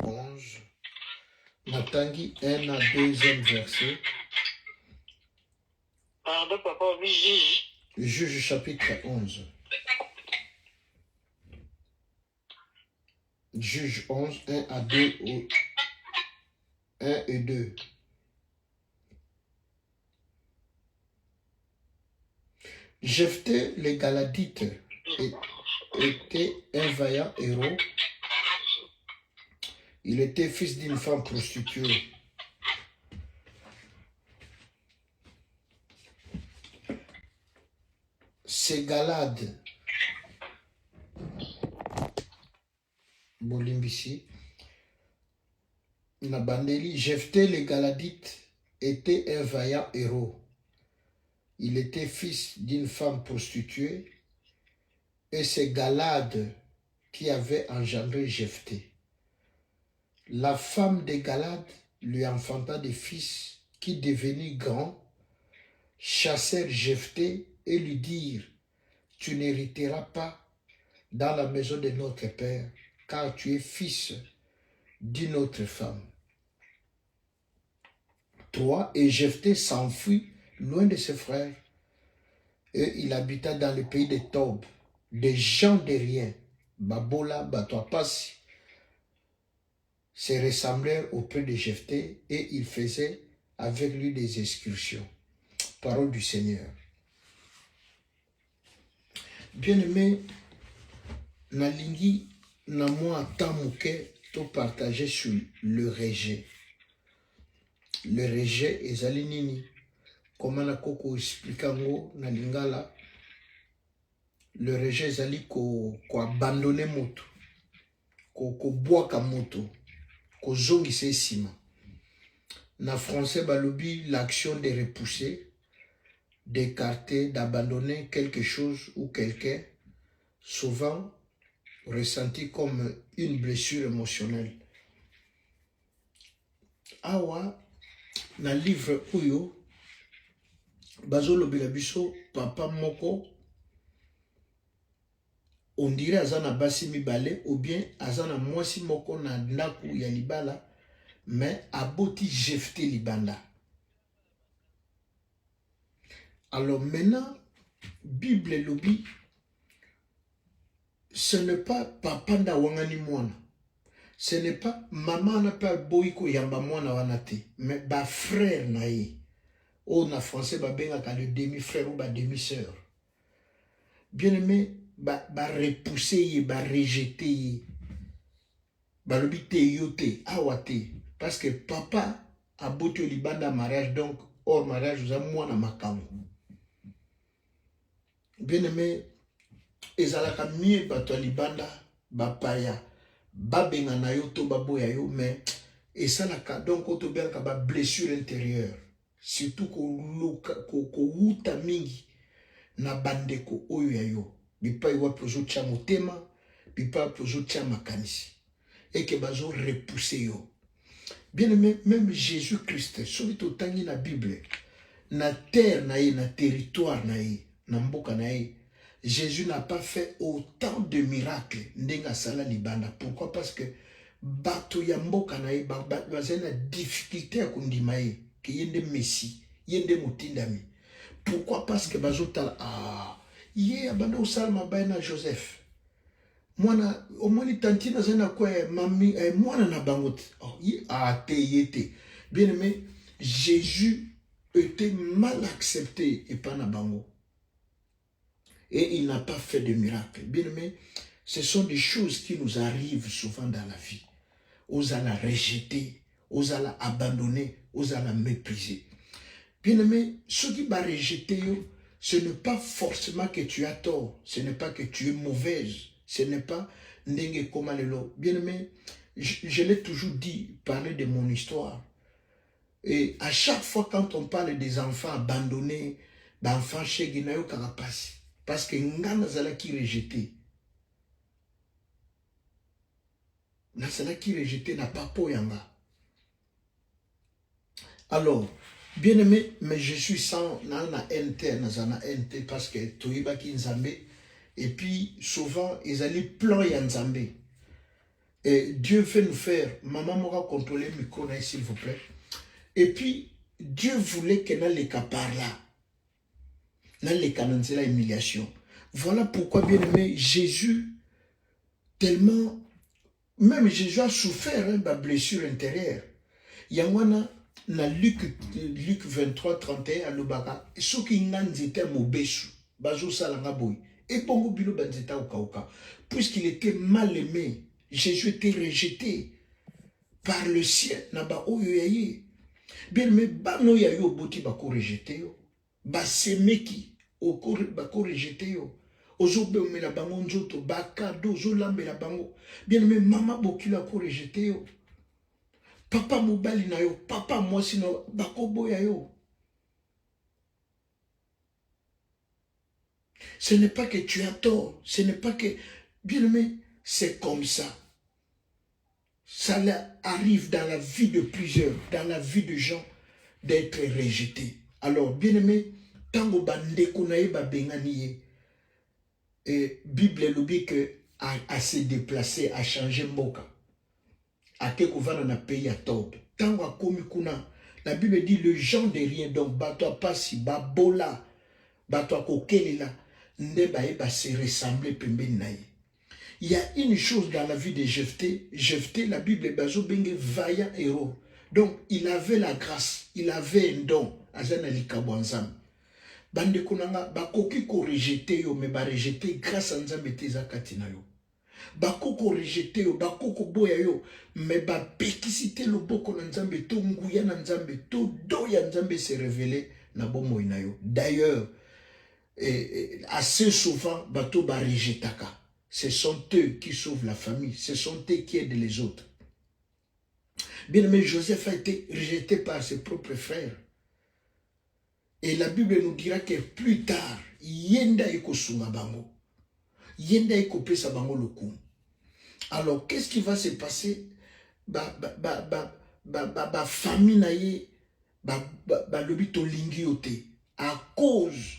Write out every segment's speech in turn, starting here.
11. Natangi 1 à 2e verset. Pardon, papa, oui, Juge. Juge chapitre 11. Juge 11, 1 à 2, 1 et 2. Jephthé le Galadite était un vaillant héros. Il était fils d'une femme prostituée. C'est Galad. Bolimbisi. Nabandeli. Jephthé le Galadite était un vaillant héros. Il était fils d'une femme prostituée et c'est Galad qui avait engendré Jephthé. La femme de Galad lui enfanta des fils qui, devenus grands, chassèrent Jephthé et lui dirent « Tu n'hériteras pas dans la maison de notre père, car tu es fils d'une autre femme. » 3. Et Jephthé s'enfuit loin de ses frères, et il habita dans le pays de Tob. Des gens de rien, Babola, Batoapasi, se ressemblèrent auprès de Jephthé et il faisait avec lui des excursions. Parole du Seigneur. Bien-aimé, nalingi na moi tamuke to partager sur le rejet. Le rejet ezali nini? Comment na koko explicango na lingala? Le rejet ezali ko abandonner moto, ko boaka moto, ko zongisa esima. Na français balobi l'action de repousser, d'écarter, d'abandonner quelque chose ou quelqu'un, souvent ressenti comme une blessure émotionnelle. Awa na livre oyo bazolobela biso papa moko on dirait azana basi mibale ou bien azana mwasi moko na ndaku ya libala mais aboti Jephthé libanda. Alors maintenant Bible lobi ce n'est pas papa nda wangani mwana. Ce n'est pas maman n'a pas boiko yamba mwana wanate, mais ba frère na ye. On a français ba benga le demi-frère ou ba demi-sœur. Bien aimé, ba repousser ye, ba rejeter ye. Ba lobite yote, awate. Parce que papa a boté au libanda mariage, donc hors mariage, vous avez mwana makambo. Bien aimé, ezalaka mie bato libanda, ba paya. Babenga na yo to baboya yo mais esalaka donc otobenga ba blessure intérieure surtout ko wuta mingi na bandeko oyo ya yo bipai wapi ozotia motema bipai wapi ozotia makanisi et que bazo repousser yo. Bien aimé, même Jésus-Christ soki totangi na Bible na terre na ye, na territoire na ye, na mboka na ye, Jésus n'a pas fait autant de miracles ndenga sala libanda. Pourquoi? Parce que bato ya mboka na ye bazana difficulté à kundima ye ke yende Messie, yende mutindami. Pourquoi? Parce que bazotala ye abanda osala mabaya na Joseph. Mwana omoni tantina zana kwa mami mwana na bangote. Te yete. Bien aimé, Jésus était mal accepté et pas na bango. Et il n'a pas fait de miracle. Bien aimé, ce sont des choses qui nous arrivent souvent dans la vie. Osa la rejeter, osa la abandonner, osa la mépriser. Bien aimé, ce qui va rejeter, ce n'est pas forcément que tu as tort, ce n'est pas que tu es mauvaise, ce n'est pas ndenge komalelo. Bien aimé, je l'ai toujours dit, parler de mon histoire. Et à chaque fois quand on parle des enfants abandonnés, d'enfants chez Guinayo Karapasi, parce que ngana zala qui rejeté. Nazala qui rejeté n'a pas poyanga. Alors, bien aimé, mais je suis sans na NT, nazana NT parce que toiba ki nzambe et puis souvent ils allaient plan ya nzambe. Dieu veut nous faire. Maman m'aura contrôlé le micro, s'il vous plaît. Et puis, Dieu voulait que nous les par là. Nous les canons la humiliation. Voilà pourquoi, bien aimé, Jésus, tellement, même Jésus a souffert de blessure intérieure. Yangwana, na Luc 23, 31, à l'Obaka, ceux qui n'ont été mobesu, bazo salanga boy, et bongo bilo banzeta okauka, puisqu'il était mal aimé, Jésus était rejeté par le ciel, naba oyo yaye. Bien, mais bano yayo boti bako rejeté yo, basemeki, bako rejeté yo. Ozobe omela bango nzoto, bakado, ozolambe la bango. Bien, mais maman bokila ko rejeté yo. Papa mobali na yo, papa moi sino bakoboya yo. Ce n'est pas que tu as tort, ce n'est pas que, bien aimé, c'est comme ça. Ça arrive dans la vie de plusieurs, dans la vie de gens, d'être rejetés. Alors, bien aimé, tango bandeko na ye ba bengani et Bible lobi que à se déplacer, à changer mboka. À Kekovana na pays à Tob. Tango a komi kuna, la Bible dit le genre de rien, donc bato pasi, babola, bato kokelela, neba eba se ressembler pembe naye. Il y a une chose dans la vie de Jephthé. Jephthé, la Bible est bazo benge vaillant héros. Donc, il avait la grâce, il avait un don. Azana likabwanzam. Bande konanga, bakoki ko rejeté yo, mais ba rejeté grâce à nzambe teza katina yo. Bakoko rejeté yo, bakoko boya yo, mais ba pekisite lo boko na nzambe, to nguya na nzambe, to do ya nzambe se révéler na bomo ina yo. D'ailleurs, assez souvent, bato ba rejetaka. Ce sont eux qui sauvent la famille. Ce sont eux qui aident les autres. Bien aimé, Joseph a été rejeté par ses propres frères. Et la Bible nous dira que plus tard, yenda eko sunga bango. Yenda eko pesa bango lokum. Alors, qu'est-ce qui va se passer? Famille na ye, lobito lingi yote. À cause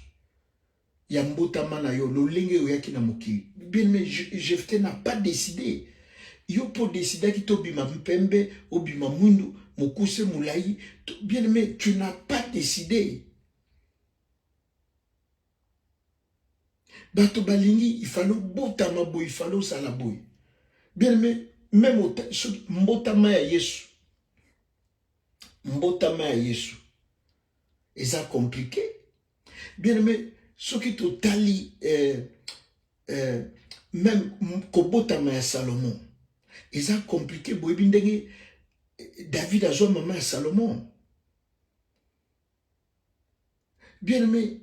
Yambotama na yo, lo lenge oyaki na mokili. Bien, mais Jephthé n'a pas décidé. Yo pour décider qui t'obima mpembe, obima mundu, mokuse moulaï. Bien, mais tu n'as pas décidé. Bato balingi, il fallait botama boy, il fallait salaboy. Bien, mais même au mbotama ya Yesu. Mbotama ya Yesu. Et ça compliqué. Bien, mais ce qui totali même kobotama ya Salomon, ils ont compliqué boibindenge David a joué maman à Salomon. Bien aimé,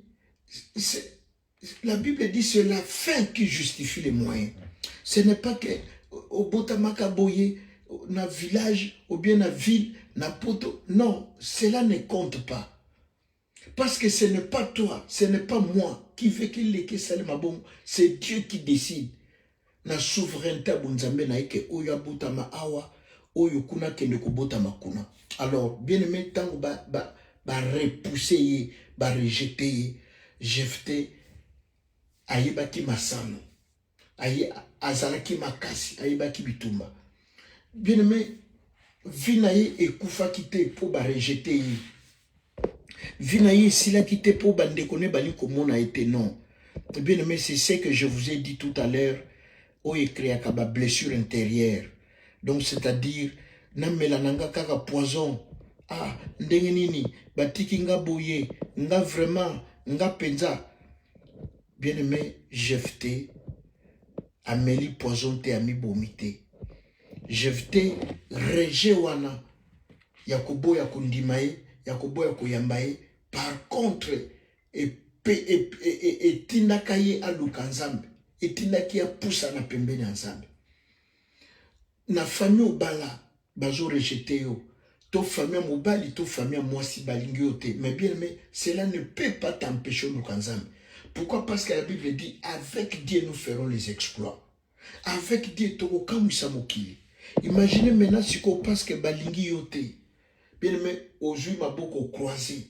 la Bible dit c'est la fin qui justifie les moyens. Ce n'est pas que au botamaka boye na village ou bien na ville na poto, non, cela ne compte pas. Parce que ce n'est pas toi, ce n'est pas moi qui fait qu'il est salima bon, c'est Dieu qui décide. Na souveraineté bunzambe na eke oyo abotama awa, oyo kuna kende ko botama kuna. Alors, bien aimé, tango ba repousser, ba rejeter, Jephthé ayebaki masano. Azalaki makasi, ayebaki bitumba. Bien aimé, vinaye ekufa kite po ba rejeter. Vinaye sila kite po bandekone bali komona ete non. Bien aimé, c'est ce que je vous ai dit tout à l'heure. Ou écrit à kaba blessure intérieure. Donc c'est-à-dire, namela nanga kaka poison. Ah, ndenge nini, batiki nga boye, nga vraiment, nga penza. Bien aimé, Jephthé, ameli poison te ami bomité. Jephthé, reje wana, yakobo yakundimae, yakobo yakoyambae. Par contre, et tindakaye alukanzambe. Et tindaki a poussa na pembeni ensemble. Na famille obala, bazo rejeté yo. To famille mobali, to famille mwasi balingi yo te. Mais bien aimé, cela ne peut pas t'empêcher nous ensemble. Pourquoi? Parce que la Bible dit, avec Dieu nous ferons les exploits. Avec Dieu, toko kamwisa mokili. Imaginez maintenant si qu'on pense que balingi yo te. Bien aimé, aujourd'hui maboko croisé.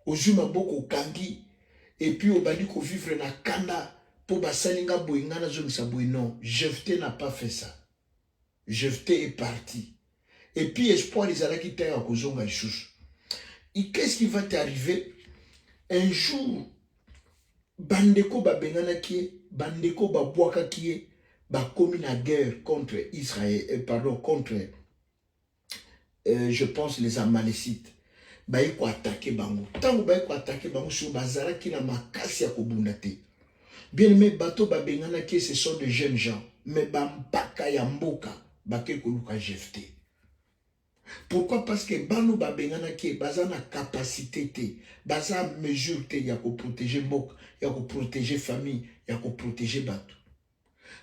Aujourd'hui maboko kangi. Et puis au bali ko vivre na kanda. Pour basalinga boingana zongisa boy non, Jephthé n'a pas fait ça. Jephthé est parti. Et puis espoir ezala qui t'a kozonga lisusu. Et qu'est-ce qui va t'arriver? Un jour, bandeko babengana ki, bandeko babwaka ki, ba komi na guerre contre Israël, pardon, contre, je pense les Amalécites. Ba yiko attaquer bango. Tango ba yiko attaquer bango sur bazara ki na makasi ya kobunda te. Bien aimé, bato babengana ki, ce sont de jeunes gens, mais bampaka ya mboka bake koluka Jephthé. Pourquoi? Parce que bano babengana ki baza na capacité te, baza mesure te ya ko protéger mboka, ya ko protéger famille, ya ko protéger bato.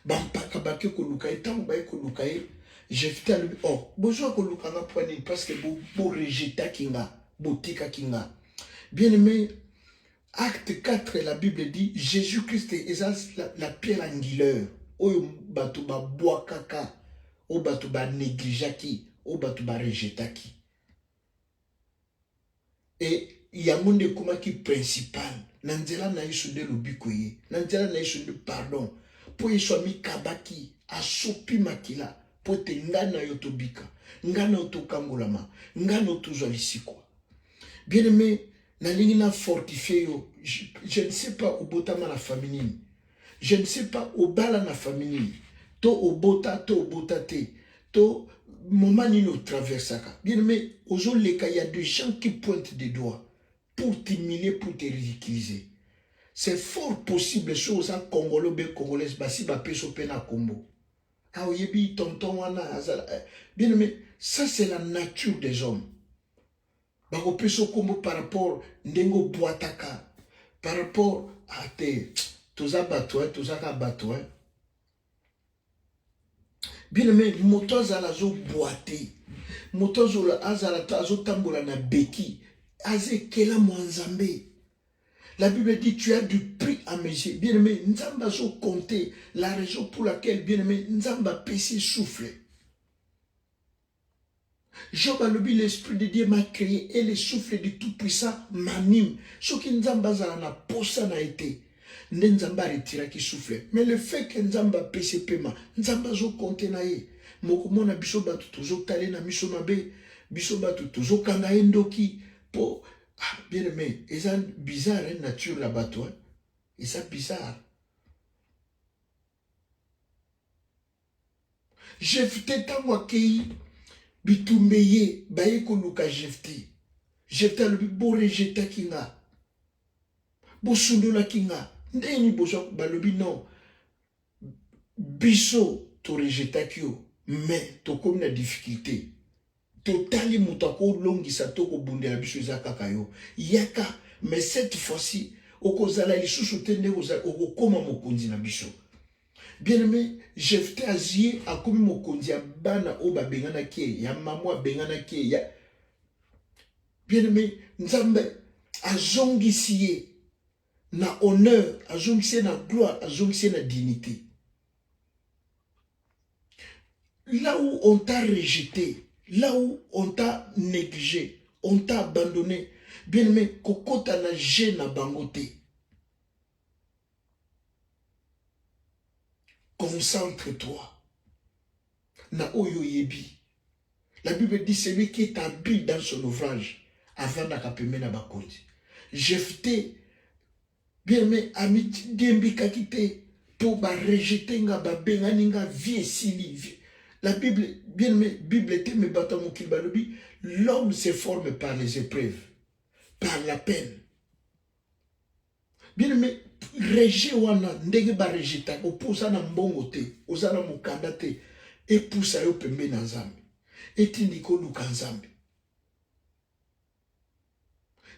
Bampaka bake koluka etango ba koluka e Jephthé lui oh besoin koluka na pwani parce que bo rejeta kinga, botika kinga. Bien aimé, acte 4 la Bible dit Jésus-Christ est la pierre angulaire. Oyo bato ba boakaka, o bato ba négligaki, o bato ba rejetaki. Et yango nde komaki principal na nzela na yesu nde lobiko ye, na nzela na yesu nde pardon po yesu amikabaki asopi makila po te nga na yo tobika, nga na yo tokangolama, nga na yo tozwa lisikwa. Bien aimé, nalingi na fortifier yo. Je ne sais pas obotama na famille nini, je ne sais pas obala na famille nini, to obota te, to moment nini otraversaka. Bien aimé, ozoleka, il y a des gens qui pointent des doigts pour t'humilier, pour te ridiculiser. C'est fort possible, chose à Congolais, be Congolaise, basi ba peso pena combo. Ah oyebi tonton wana azala. Bien aimé, ça c'est la nature des hommes. Bako peso combo par rapport ndengo boataka, par rapport à te toza bato, toza ka bato. Bien aimé, moto azala zo boité, moto azala zo tambola na beki, aze kela mwanzambe. La Bible dit tu as du prix à mes yeux. Bien aimé, Nzamba zo compter la raison pour laquelle, bien aimé, Nzamba péché souffle. Job a levé l'esprit de Dieu m'a créé et le souffle du Tout-Puissant m'anime. Ce qui Nzamba zala na posa na été. Nzamba retira qui souffle. Mais le fait que Nzamba péché pema, Nzamba zo compter na ye. Mokomona biso batu tozo kale na miso mabe, biso batu tozo kanga endoki po. Ah, bien aimé, c'est bizarre, hein, nature là-bas, toi. Et ça bizarre. Jephthé tango akei bitumbeye baye koluka Jephthé. Jephthé alobi bo rejeta kinga. Bo sundola kinga. Ndeni bozo balobi non. Biso to rejeta kyo, mais to comme na difficulté. Totali mutako longisa toko bundela biso zakaka yo. Yaka, mais cette fois-ci, okozala lisusu tende okokoma mokonzi na biso. Bien aimé, Jephthé azie akomi mokonzi ya bana o babengana ke, ya maman bengana ke, ya. Bien aimé, Nzambe azongisi ye na honneur, azongisi ye na gloire, azongisi ye na dignité. Là où on t'a rejeté, là où on t'a négligé, on t'a abandonné, bien aimé, kokota na je na bangote. Concentre-toi. Na oyo yebi. La Bible dit celui qui est habile dans son ouvrage, avant d'akapeme na bakonzi. Jephthé, bien aimé, amiti dembi kakite, pour ba rejeter nga ba bengani nga vie sili. La Bible, bien aimé, Bible était me battant mon kilbalobi, l'homme se forme par les épreuves, par la peine. Bien aimé, rejet wana, ndenge ba rejeta, opousa na mbongo te, ozana mukanda te, epousa yo pembe na nzambe, etindiko luka nzambe.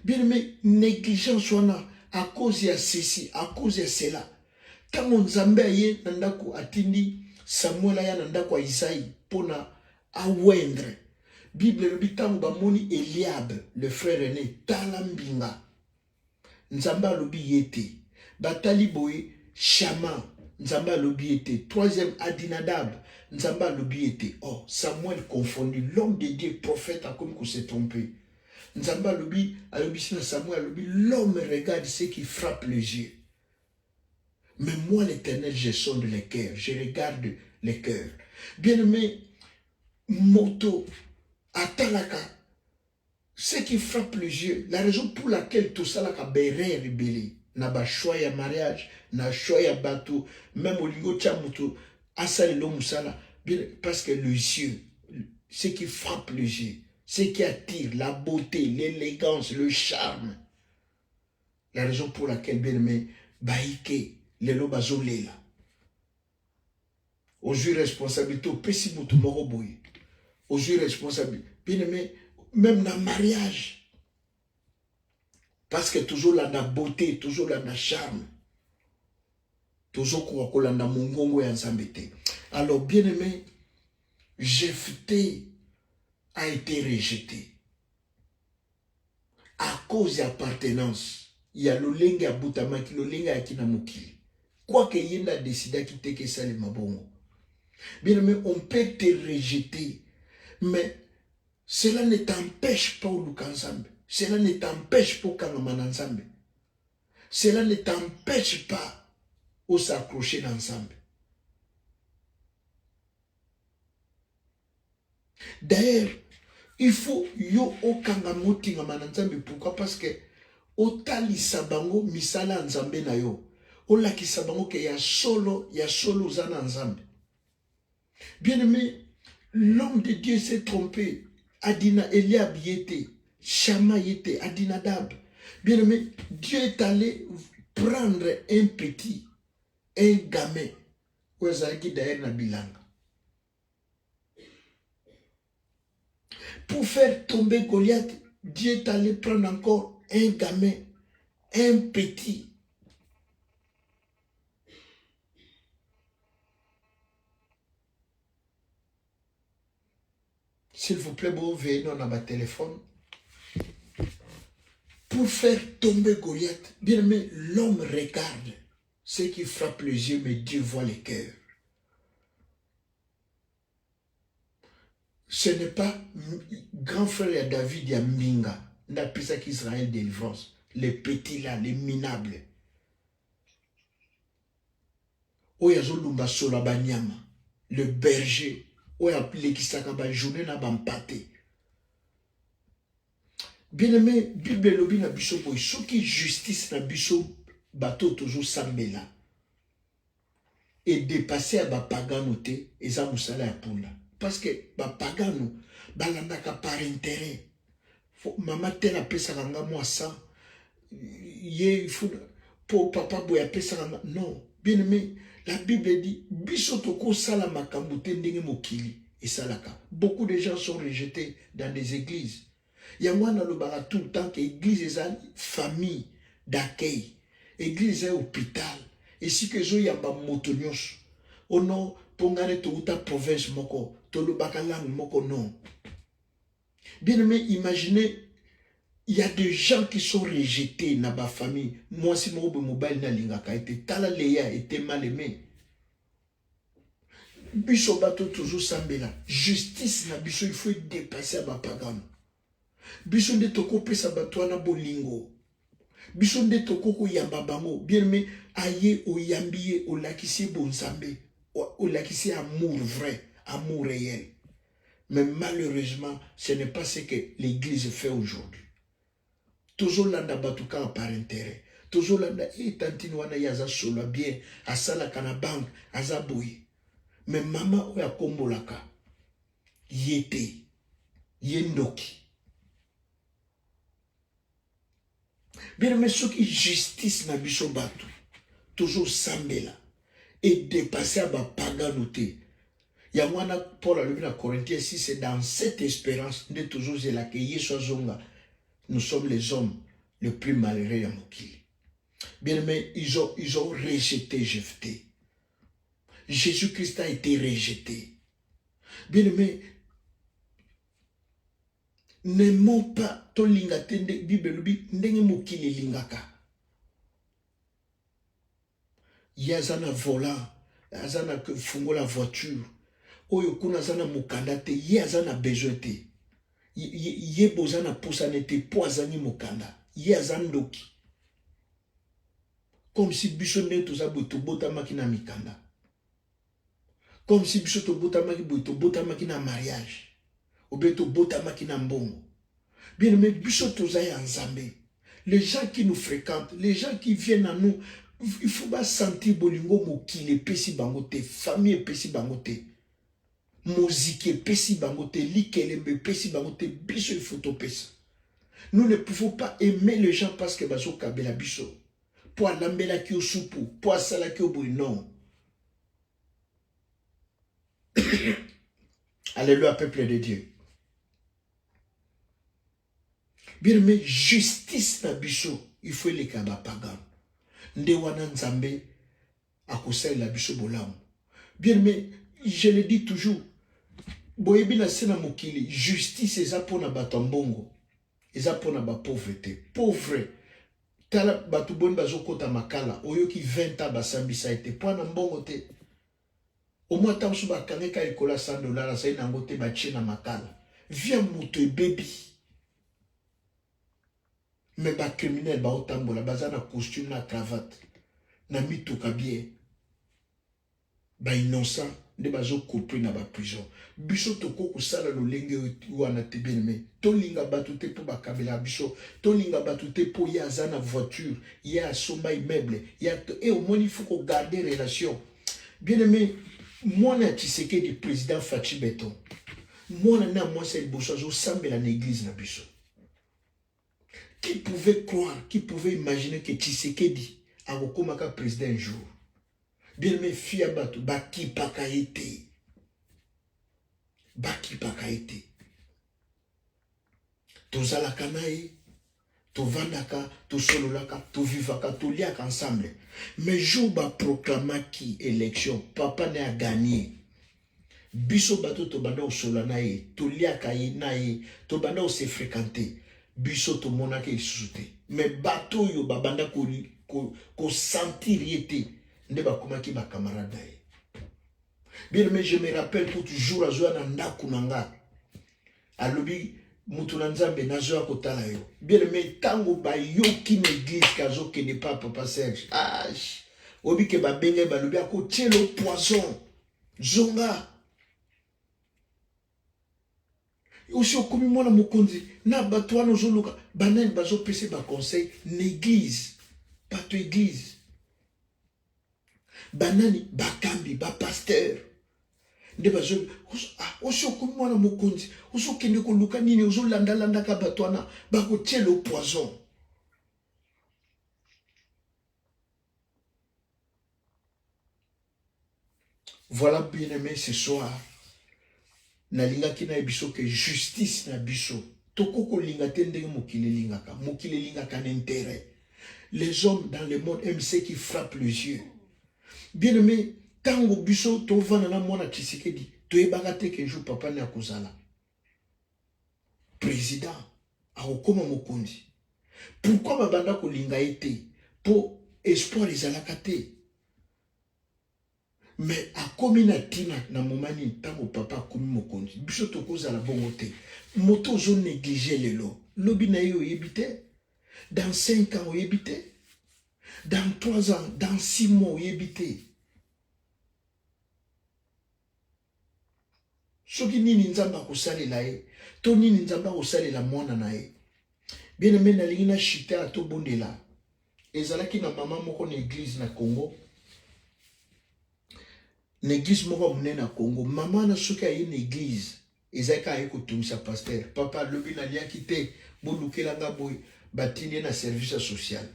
Bien aimé, négligence wana, à cause ya ceci, à cause ya cela. Tango nzambe aye nandako atindi, Samuel aya na ndako ya Isaïe pona awendre. Bible le bitango bamoni Eliab, le frère aîné, talambinga. Nzamba lobi yete. Batali boye Shama, Nzamba lobi yete. Troisième Adinadab, Nzamba lobi yete. Oh, Samuel confondu, l'homme de Dieu, prophète a comme qu'on s'est trompé. Nzamba lobi, alobi sina Samuel lobi, l'homme regarde ce qui frappe les yeux. Mais moi, l'Éternel, je sonde les cœurs, je regarde les cœurs. Bien aimé, moto, atalaka. Ce qui frappe les yeux, la raison pour laquelle tout ça là est rébellé, na ba choix ya mariage, na choix ya bateau, même au lingo tchamuto, asale lo musala, parce que les yeux, ce qui frappe les yeux, ce qui attire, la beauté, l'élégance, le charme. La raison pour laquelle bien aimé, baïke, les lo bazolela. Aujourd'hui responsabilité au pessi mutu moko boye. Aujourd'hui responsabilité, bien aimé, même dans le mariage. Parce que toujours là, la beauté, toujours là, la charme. Toujours qu'on a dans mon gongo et ensemble. Alors, bien aimé, Jephthé a été rejeté. À cause d'appartenance. Il y a le lenga boutamaki, le lenga akinamuki. Quoi que y ait décidé de quitter que ça les mabongo. Bien aimé, on peut te rejeter. Mais cela ne t'empêche pas au Lukanzambe. Cela ne t'empêche pas au Kangamananzambe. Cela ne t'empêche pas au s'accrocher ensemble. D'ailleurs, il faut yo au Kangamoti Ngamananzambe. Pourquoi? Parce que au Tali Sabango misala nzambe na yo. Au Laki Sabango que ya solo zana nzambe. Bien aimé, l'homme de Dieu s'est trompé. Adina Eliab yete, Shama yete, Adinadab. Bien aimé, Dieu est allé prendre un petit, un gamin, pour faire tomber Goliath. Dieu est allé prendre encore un gamin, un petit. S'il vous plaît, vous venez dans votre téléphone. Pour faire tomber Goliath, bien aimé, l'homme regarde ce qui frappe les yeux, mais Dieu voit les cœurs. Ce n'est pas grand frère David et Minga, n'a plus ça qu'Israël délivrance. Les petits là, les minables. Oyazolumba Solabanyama, le berger, Oyapilekisaka ba journée na bampate. Bien aimé, Bible lobi na biso boy, ce qui justice na biso bateau toujours sambela. Et dépasser à bapagano te, et ça moussala ya pula. Parce que bapagano, balandaka par intérêt. Maman tel a pesa ranga moi ça. Il faut pour papa boy a pesa ranga. Non, bien aimé, la Bible dit biso toko sala makambote ndenge mokili et salaka. Beaucoup de gens sont rejetés dans des églises. Il y a moi dans le bara tout le temps que l'église est une famille d'accueil. L'église est un hôpital. Et si que je y a un motonios, oh non, pour gagner toute la province, moko, tout le bakalang, moko, non. Bien aimé, imaginez, il y a des gens qui sont rejetés dans ma famille. Moi, si mon mobile n'a lingaka été, tala leya était mal aimé. Biso bato toujours sambela. Justice na biso, il faut dépasser à ma pagano. Biso nde toko pesa bato na bolingo. Biso nde toko ko yamba bango. Bien aimé, aye o yambiye o lakisi bonsambe. O lakisi amour vrai, amour réel. Mais malheureusement, ce n'est pas ce que l'église fait aujourd'hui. Toujours landa batuka par intérêt. Toujours landa tantine wana yaza solo bien, asala kana bank, azaboui. Mais maman oya kombolaka. Yete, yendoki. Bien mais ceux qui justice na biso batu, toujours sambela et dépasser à ba paganoté. Yamwana Paul a lu dans Corinthiens 6, c'est dans cette espérance de toujours l'accueillir sur Zonga. Nous sommes les hommes les plus malheureux à Mokili. Bien mais ils ont rejeté Jephthé. Jésus-Christ a été rejeté. Bien mais n'aimons pas ton lingate de Bible ndenge mokili lingaka. Yazana volant, yazana fungo la voiture. Oyo kuna zana mukanda te, yazana besoin te. Ye bozana poussane te poisani mukanda. Yazandoki. Comme si bichonne tout ça bota makina mikanda. Comme si biso to botamaki boy, to botamaki na mariage. Ou bien to botamaki na mbongo. Bien aimé, biso tozaï en Zambé. Les gens qui nous fréquentent, les gens qui viennent à nous, il faut pas sentir bolingo mokile pesi bangote, famille pesi bangote, musique pesi bangote, likelembe pesi bangote, biso il faut pesa. Nous ne pouvons pas aimer les gens parce que bazo kabela biso. Pour l'ambela ki osupu, pour sala ki oboy, non. Alléluia, peuple de Dieu. Bien aimé, justice na biso, il faut les kaba pagan. Nde wana nzambe akosala la biso bolamu. Bien aimé, je le dis toujours, boyebi na sena mokili, justice eza pona bato mbongo, eza pona ba pauvreté. Pauvre, tala bato boni bazokota makala, oyoki 20 ans basambisa ete, pona mbongo te. Au moins tant que bakangeka ekola $100, ça nango te batie na makala. Via moto ebebi. Mais ba criminel ba otambola baza na costume na cravate. Na mituka bien. Ba innocent de bazo couper na ba prison. Biso toko kusala lolenge wana te bien mais to linga batute po ba kabela biso, to linga batute po ya zana voiture, ya somba immeuble, ya et au moins il faut qu'on garder relation. Bien aimé, moi na Tshisekedi président Fachi Beton. Moi na moi c'est le bosozo sambe la église na biso. Qui pouvait croire, qui pouvait imaginer que Tshisekedi a rekomaka président un jour? Bien aimé, fia batu, baki pakaete. Baki pakaete. Tozalaka nae, tovandaka, tosololaka, tovivaka, toliaka ensemble. Mais jour ba proclamaki élection, papa ne a gagné. Biso bato tobanda osola nae, toliaka ye nae, tobanda ose fréquenter. Biso to monake isuté. Mais bato yo babanda ko sentir yete. Ne ba komaki ba camarade. Bien mais je me rappelle pour toujours azoa na ndaku nanga. Alobi mutu na nzambe nazoa kotala yo. Bien mais tango ba yoki na église kazo ke ne pas papa Serge. Ah, obi ke ba benge ba lobi ako tielo poison. Zonga. Aussi au commun moi na mokonzi na bato wana ozoluka banani bazo pese ba conseil l'église pas to église banani bakambi ba pasteur nde bazo aussi au commun moi na mokonzi ozo kende ko luka nini ozo landa landa ka bato wana ba ko tiele au poison. Voilà bien aimé ce soir. Nalinga kina biso que justice na biso tokoko linga tendenge mokile lingaka n'intérêt. Les hommes dans le monde aiment ceux qui frappent les yeux. Bien aimé, tango biso to vana na mona Tshisekedi to ebagate que jour papa na kozala président a okoma mokonzi. Pourquoi babanda ko linga été pour espoir les alakate? Mais à komi na tina na momani tango papa komi mokonzi biso tokoza la bongo te moto zo négliger lelo lobi na yo yebite dans 5 ans yebite dans 3 ans dans 6 mois yebite soki nini nzamba ko salela ye to nini nzamba ko salela mwana na ye bien aimé na lingi na chita to bondela ezalaki na mama moko na église na Congo. L'église moko monene na Congo, maman na soki aye na église, ezaka aye kotumisa pasteur. Papa lobi na lia kite, bolukela nga boy, batine na service social.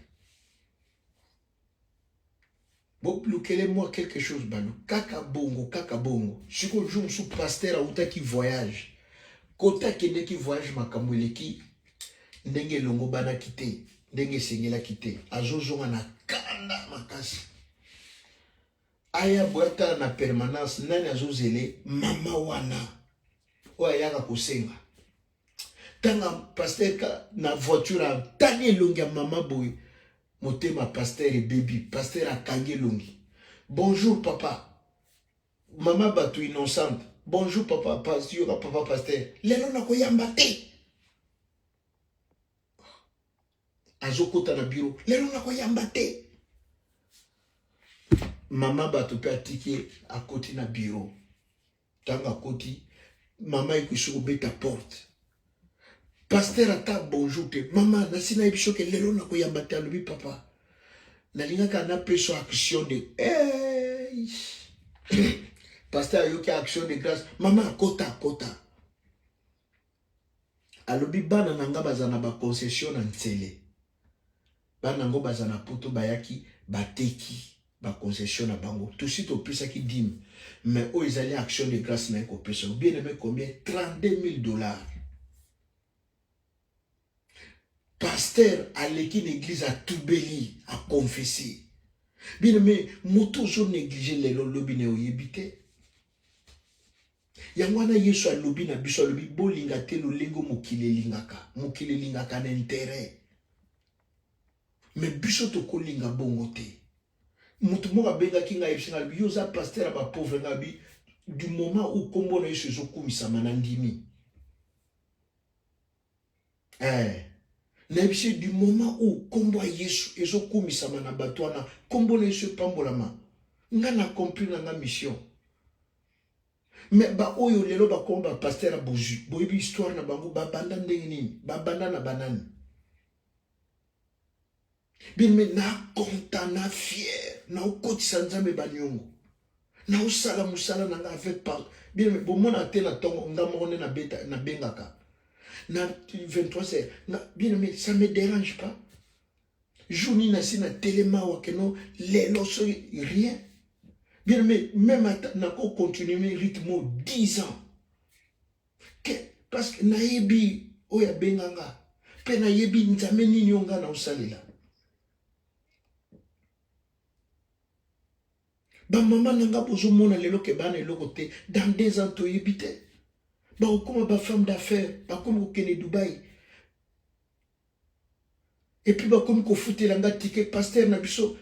Bolukele moi quelque chose bano, kaka bongo. Siko jour sous pasteur a uta ki voyage. Kota kende ki voyage makambo eleki, ndenge longo bana kite, ndenge sengela kite. Azozonga na kanda makasi. Aya boita na permanence nani azozele mama wana oyaka kosenga tanga pasteur ka na voiture tani longi mama boy motema pasteur et baby pasteur akangi longi bonjour papa mama batu innocente bonjour papa pasteur papa pasteur lelo na koyamba te azokota na bureau lelo na koyamba te. Maman batu pe atiki à côté na bureau. tanga koti mama ikusu obeta porte pasteur ata bonjour te mama nasina ebiso ke lelo na koyamba te alobi papa nalingaka na peso action de pasteur ayoki action de grâce mama kota alobi bana nanga bazana ba concession na ntsele bana ngo bazana poto bayaki bateki ba concession na bango tout suite opesaki dîme mais o ezali action de grâce na ko pesa bien aimé combien $32,000 pasteur aleki l'église à Toubeli à confesser bien aimé moto zo négliger lelo lobi ne oyebite yangwana Yesu alobi na biso alobi bolinga te lolengo mokili lingaka na intérêt mais biso to kolinga bongo te mutu moko abengaki ngai ebisinga lobi yo za pasteur aba pauvre ngabi du moment où kombo na Yesu ezokumisama na ndimi na ebisi du moment où kombo ya Yesu ezokumisama na bato wana kombo na Yesu epambolama nga na compris na nga mission mais ba oyo lelo bakomba pasteur abozu boyebi histoire na bango babanda ndenge nini babanda na banani bien mais na content na fier na okotisa nzambe banyongo na osala musala na nga avec par bien mais bomona te na tongo nga moko na beta na bengaka na 23h bien mais ça me dérange pas jouni na sina telema wa que non lelo so rien bien mais même na ko continuer rythme 10 ans que parce que na yebi oya benganga pe na yebi nzambe nini onga na osalela ba maman nanga bozo mona lelo ke bana eloko te dans 2 ans to yebite ba okoma ba femme d'affaires ba comme au Kenya Dubaï et puis ba comme ko foutela nga ticket pasteur na biso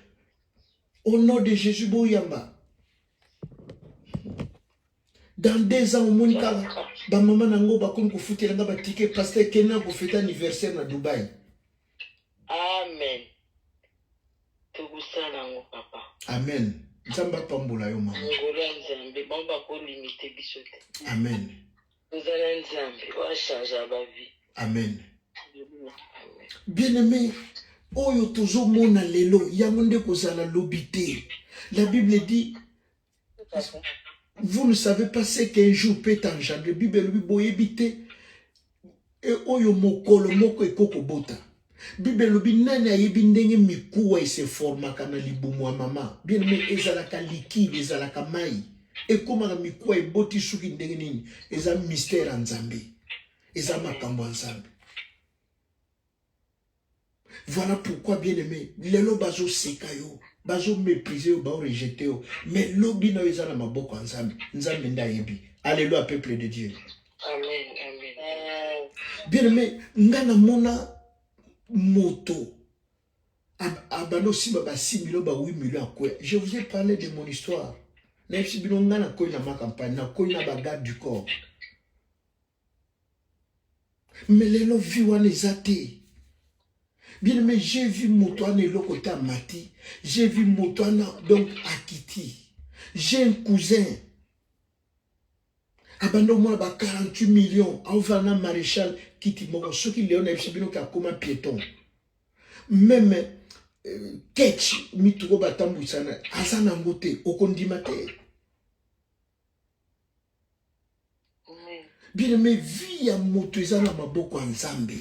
au nom de Jésus boyamba dans 2 ans au Monica ba maman nango ba comme ko foutela nga ba ticket pasteur Kenya ko fêter anniversaire na Dubaï. Amen. Tugusala ngo papa. Amen. Nzamba pambola yo mama. Ngolo nzambe bamba ko limiter biso te. Amen. Nzala nzambe wa charge ba vie. Amen. Bien-aimé, oyo tozo mona lelo yango nde kozala lobité. La Bible dit vous ne savez pas ce qu'un jour peut engendrer. Bible lui boyebité et oyo mokolo moko ekoko bota. Bible lobi nani ayebi ndenge mikuwa ese formaka na libumu ya mama. Bien aimé ezalaka liquide ezalaka mai. Ekomaka mikuwa eboti suki ndenge nini. Eza mystère ya Nzambe. Eza makambo ya Nzambe. Voilà pourquoi bien aimé lelo bazo seka yo bazo mépriser yo bazo rejeter yo mais lobi na eza na maboko ya Nzambe. Nzambe nda yebi. Alléluia peuple de Dieu. Amen. Amen. Bien aimé ngana mona moto abano simba ba 6 millions ba 8 millions quoi. Je vous ai parlé de mon histoire. Na fisi bino ngana ko na ma campagne na ko na ba garde du corps. Mais lelo vi wana ezate. Bien mais j'ai vu Moutouane et l'autre côté à Mati. J'ai vu Moutouane donc à Kiti. J'ai un cousin. Abandon moi 48 millions. Envana maréchal Kiti Moko. Ce qui Léon Ebsibino qui a comme un piéton. Même Ketch Mituro Batamboussana. Azana Moté. Okondimate. Bien mais vie à Moutouezana Maboko Nzambe.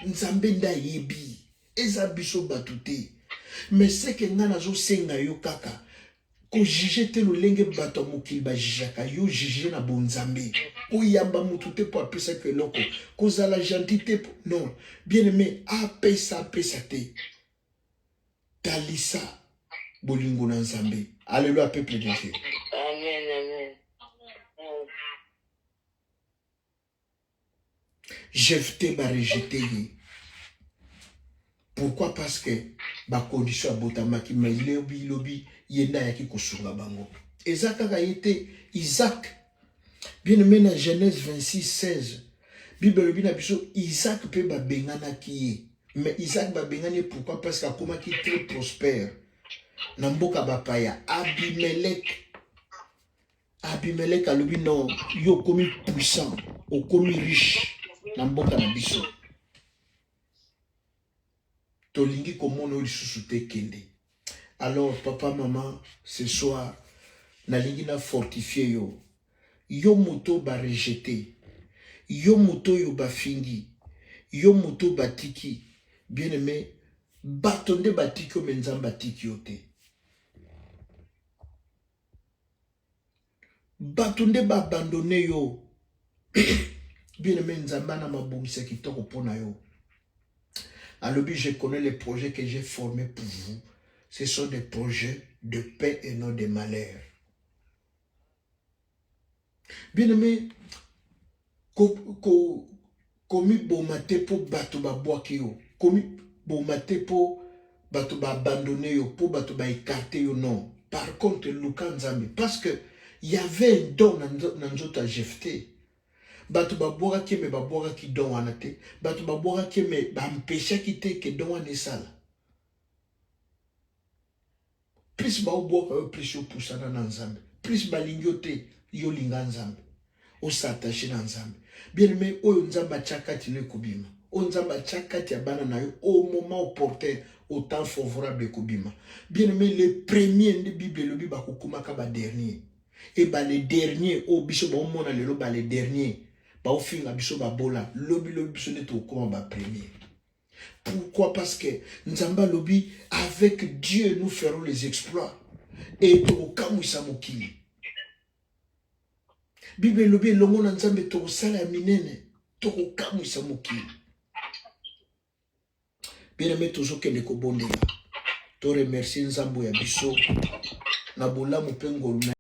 Nzambe nda yebi. Eza biso batute. Mais c'est que ngana zo senga yo kaka. Ko juge te lo lenge bato mokili ba jijaka yo juge na bonzambe. Ko yamba mutute po apesa ke loko. Ko zala gentité non. Bien aimé apesa te. Talisa bolingo na Nzambe. Alléluia peuple de Dieu. Amen. Amen. Jephté ba rejeté. Pourquoi? Parce que ba condition abotamaki mais lobi yenda yaki kosunga bango. Isaac a été Isaac. Bien aimé dans Genèse 26:16. Bible lobi na biso Isaac peut ba bengana ki. Mais Isaac ba bengani pourquoi? Parce qu'il a qui très prospère. Na mboka bapaya Abimelech Abimelech alobi non, yo komi puissant, o komi riche, na mboka na biso. Tolingi komono lisusu te kende. Alors, papa, maman, ce soir, nalingi na fortifier yo. Yo moto ba rejeté. Yo moto yo ba fingi. Yo moto ba tiki. Bien aimé, batonde ba tiki yo menzam ba tiki yo te. Batonde ba abandonné yo. Bien aimé, nzamba na mabongisa kitoko pona yo. Alobi, je connais les projets que j'ai formés pour vous. Ce sont des projets de paix et non de malheur. Bien aimé, komi bomate po bato ba boaki yo. Komi bomate po bato ba abandonné yo, po bato ba écarté yo, non. Par contre, Luka Nzambe, parce que il y avait un don dans Nzota Jephté. Bato ba boaki me ba boaki don wana te. Bato ba boaki me ba mpesha ki te ke don wana esala. Plus ba boaka yo plus yo pusana na Nzambe. Plus ba lingyo te yo linga Nzambe. O s'attacher na Nzambe. Bien aimé, oyo Nzamba tchakati le kubima. O Nzamba tchakati abana na yo au moment opportun, au temps favorable kubima. Bien aimé, les premiers de Bible le Bible bakukumaka ba dernier. Et ba les derniers, o biso ba omona lelo ba les derniers. Ba ofinga biso ba bola, lobi biso de to koma ba premier. Pourquoi? Parce que Nzamba lobi, avec Dieu nous ferons les exploits. Et to kamwisa mokili. Bible lobi longo na Nzambe to sala minene to kamwisa mokili. Bien aimé tozoke ndeko bondela. To remercier Nzambo ya biso na bolamu pe ngolu.